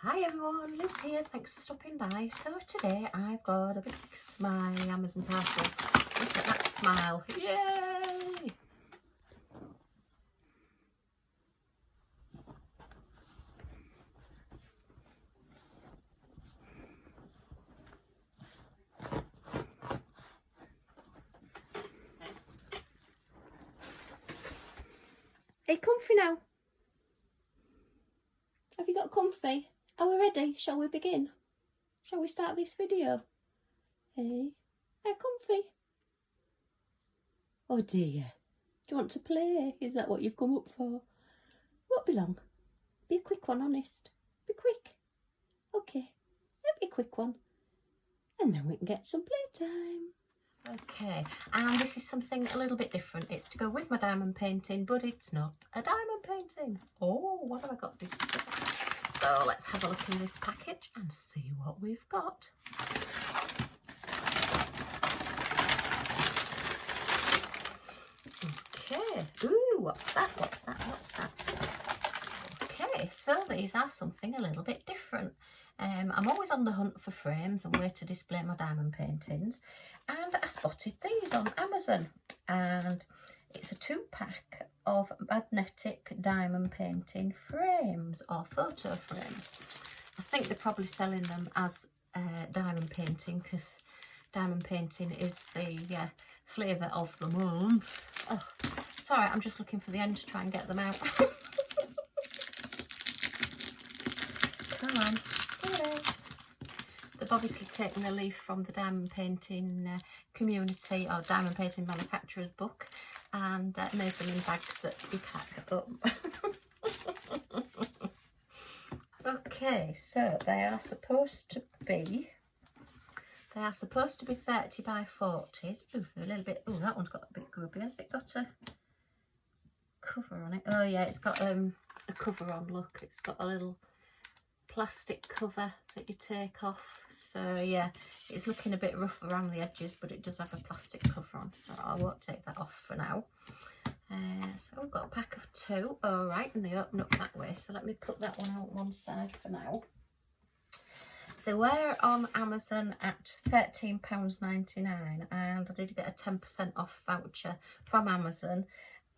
Hi everyone, Liz here, thanks for stopping by. So today I've got a big smiley Amazon parcel. Look at that smile, yay! Hey, comfy now. Have you got comfy? Are we ready? Shall we begin? Shall we start this video? Hey, comfy. Oh dear. Do you want to play? Is that what you've come up for? Won't be long. Be a quick one, honest. Be quick. Okay, be a quick one. And then we can get some playtime. Okay, and this is something a little bit different. It's to go with my diamond painting, but it's not a diamond painting. Oh, what have I got to do? So let's have a look in this package and see what we've got. Okay, ooh, what's that? What's that? What's that? Okay, so these are something a little bit different. I'm always on the hunt for frames and where to display my diamond paintings, and I spotted these on Amazon, and it's a 2-pack of magnetic diamond painting frames or photo frames. I think they're probably selling them as diamond painting because diamond painting is the flavour of the month. Oh, sorry, I'm just looking for the end to try and get them out. Come on. They've obviously taken a leaf from the diamond painting community or diamond painting manufacturer's book and made them in bags that you can't get up. Okay, so they are supposed to be 30 by 40s. Ooh, a little bit. Oh, that one's got a bit grubby. Has it got a cover on it? Oh yeah, it's got a cover on. Look, it's got a little plastic cover that you take off. So yeah, it's looking a bit rough around the edges, but it does have a plastic cover on, so I won't take that off for now. So we've got a pack of 2. All right, and they open up that way, so let me put that one out one side for now. They were on Amazon at £13.99, and I did get a 10% off voucher from Amazon,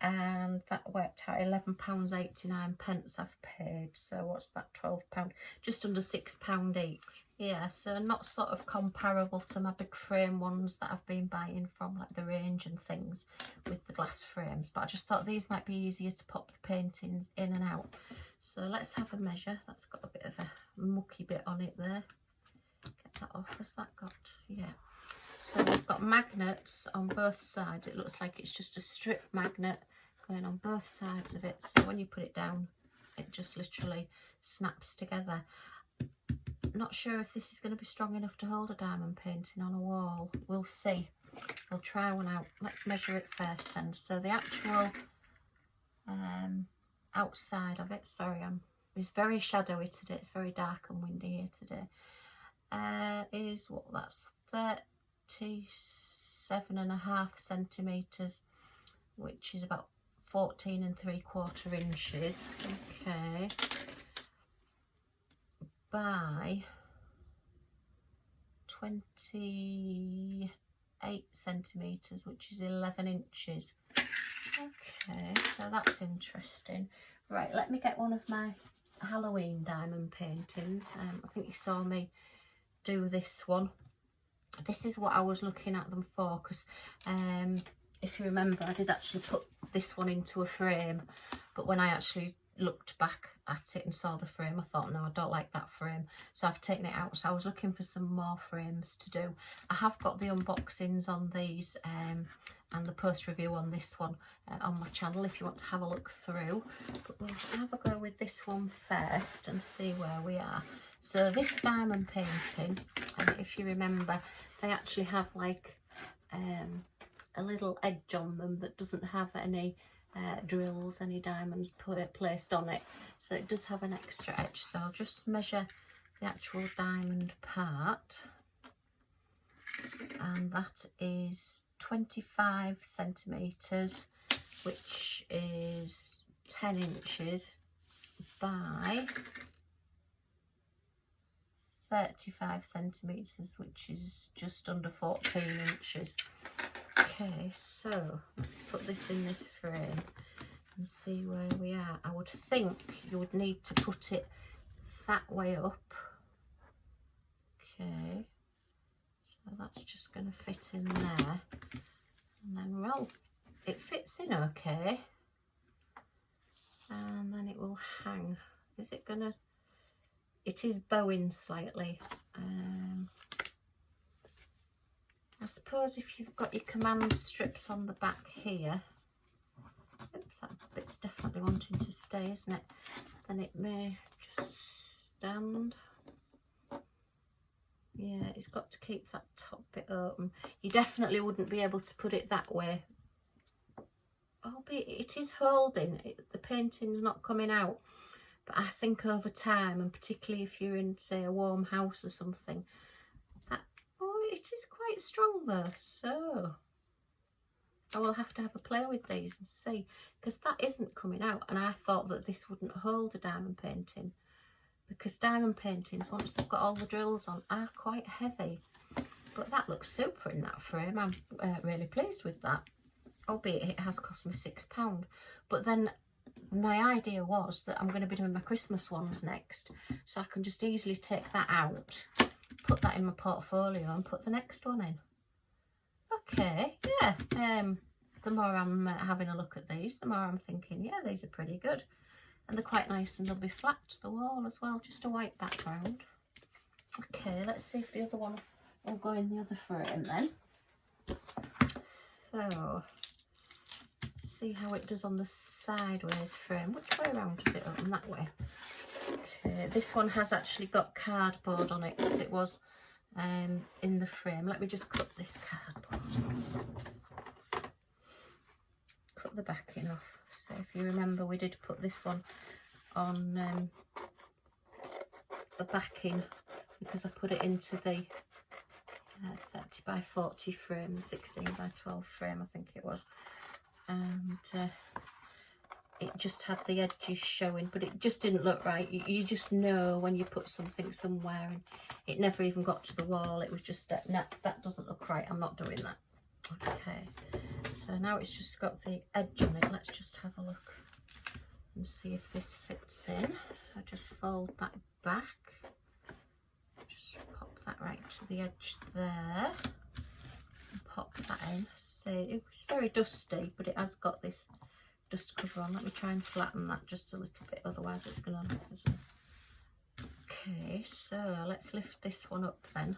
and that worked out £11.89 I've paid. So what's that, £12, just under £6 each. Yeah, so not sort of comparable to my big frame ones that I've been buying from, like the Range and things with the glass frames, but I just thought these might be easier to pop the paintings in and out. So let's have a measure. That's got a bit of a mucky bit on it there. Get that off. Has that got? Yeah. So we've got magnets on both sides. It looks like it's just a strip magnet going on both sides of it. So when you put it down, it just literally snaps together. Not sure if this is going to be strong enough to hold a diamond painting on a wall. We'll see. We'll try one out. Let's measure it first then. So the actual outside of it, sorry, it's very shadowy today. It's very dark and windy here today. Is what, that's 37.5 centimetres, which is about 14 3/4 inches. Okay, by 28 centimetres, which is 11 inches. Okay, so that's interesting. Right, let me get one of my Halloween diamond paintings. I think you saw me do this one. This is what I was looking at them for, because if you remember, I did actually put this one into a frame, but when I actually looked back at it and saw the frame, I thought, no, I don't like that frame, so I've taken it out. So I was looking for some more frames to do. I have got the unboxings on these and the post review on this one on my channel if you want to have a look through, but we'll have a go with this one first and see where we are. So this diamond painting, if you remember, they actually have like a little edge on them that doesn't have any drills, any diamonds placed on it, so it does have an extra edge. So I'll just measure the actual diamond part, and that is 25 centimetres, which is 10 inches by 35 centimetres, which is just under 14 inches. Okay, so let's put this in this frame and see where we are. I would think you would need to put it that way up. Okay, so that's just going to fit in there, and then, well, it fits in okay, and then it will hang. Is it gonna, it is bowing slightly. I suppose if you've got your command strips on the back here, oops, that bit's definitely wanting to stay, isn't it? Then it may just stand. Yeah, it's got to keep that top bit open. You definitely wouldn't be able to put it that way. Albeit it is holding, the painting's not coming out. But I think over time, and particularly if you're in, say, a warm house or something, that, oh, it is quite strong though. So I will have to have a play with these and see, because that isn't coming out. And I thought that this wouldn't hold a diamond painting, because diamond paintings, once they've got all the drills on, are quite heavy. But that looks super in that frame. I'm really pleased with that, albeit it has cost me £6. But then my idea was that I'm going to be doing my Christmas ones next, so I can just easily take that out, put that in my portfolio and put the next one in. Okay, yeah, the more I'm having a look at these, the more I'm thinking, yeah, these are pretty good. And they're quite nice, and they'll be flat to the wall as well, just a white background. Okay, let's see if the other one will go in the other frame then. So, see how it does on the sideways frame. Which way around does it open? That way. Okay, this one has actually got cardboard on it, because it was in the frame. Let me just cut this cardboard off. Cut the backing off. So if you remember, we did put this one on the backing, because I put it into the 30 by 40 frame, the 16 by 12 frame I think it was, and it just had the edges showing, but it just didn't look right. You just know when you put something somewhere, and it never even got to the wall. It was just no, that doesn't look right, I'm not doing that. Okay, so now it's just got the edge on it. Let's just have a look and see if this fits in. So just fold that back, just pop that right to the edge there, and pop that in. See, it was very dusty, but it has got this dust cover on. Let me try and flatten that just a little bit, otherwise it's going to look as a... Okay, so let's lift this one up then.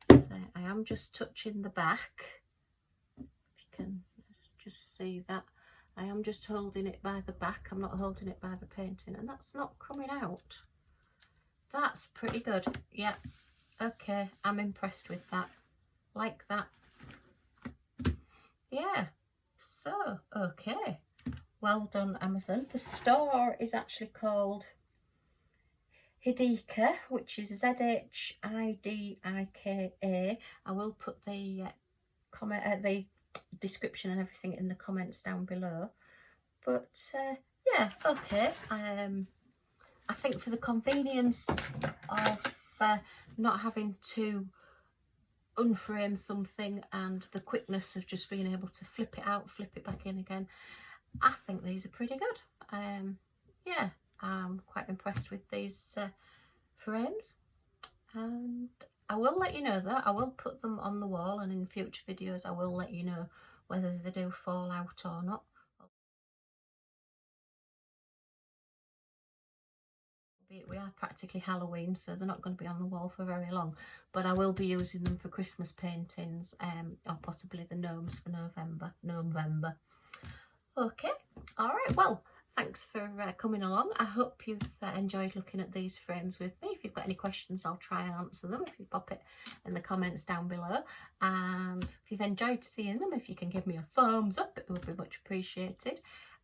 So I am just touching the back, if you can just see that. I am just holding it by the back, I'm not holding it by the painting, and that's not coming out. That's pretty good. Yeah, okay, I'm impressed with that. Like that. Yeah, so okay, well done Amazon. The store is actually called Hidika, which is ZHIDIKA. I will put the the description and everything in the comments down below. But yeah, okay. I think for the convenience of not having to unframe something, and the quickness of just being able to flip it out, flip it back in again, I think these are pretty good. Yeah, I'm quite impressed with these frames, and I will let you know that I will put them on the wall, and in future videos I will let you know whether they do fall out or not. We are practically Halloween, so they're not going to be on the wall for very long, but I will be using them for Christmas paintings, or possibly the gnomes for November. Okay, all right, well, thanks for coming along. I hope you've enjoyed looking at these frames with me. If you've got any questions, I'll try and answer them if you pop it in the comments down below. And if you've enjoyed seeing them, if you can give me a thumbs up, it would be much appreciated.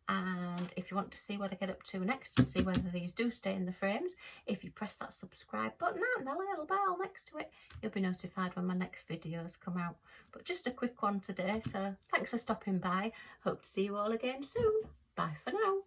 And if you want to see what I get up to next and see whether these do stay in the frames, if you press that subscribe button and the little bell next to it, you'll be notified when my next videos come out. But just a quick one today, so thanks for stopping by. Hope to see you all again soon. Bye for now.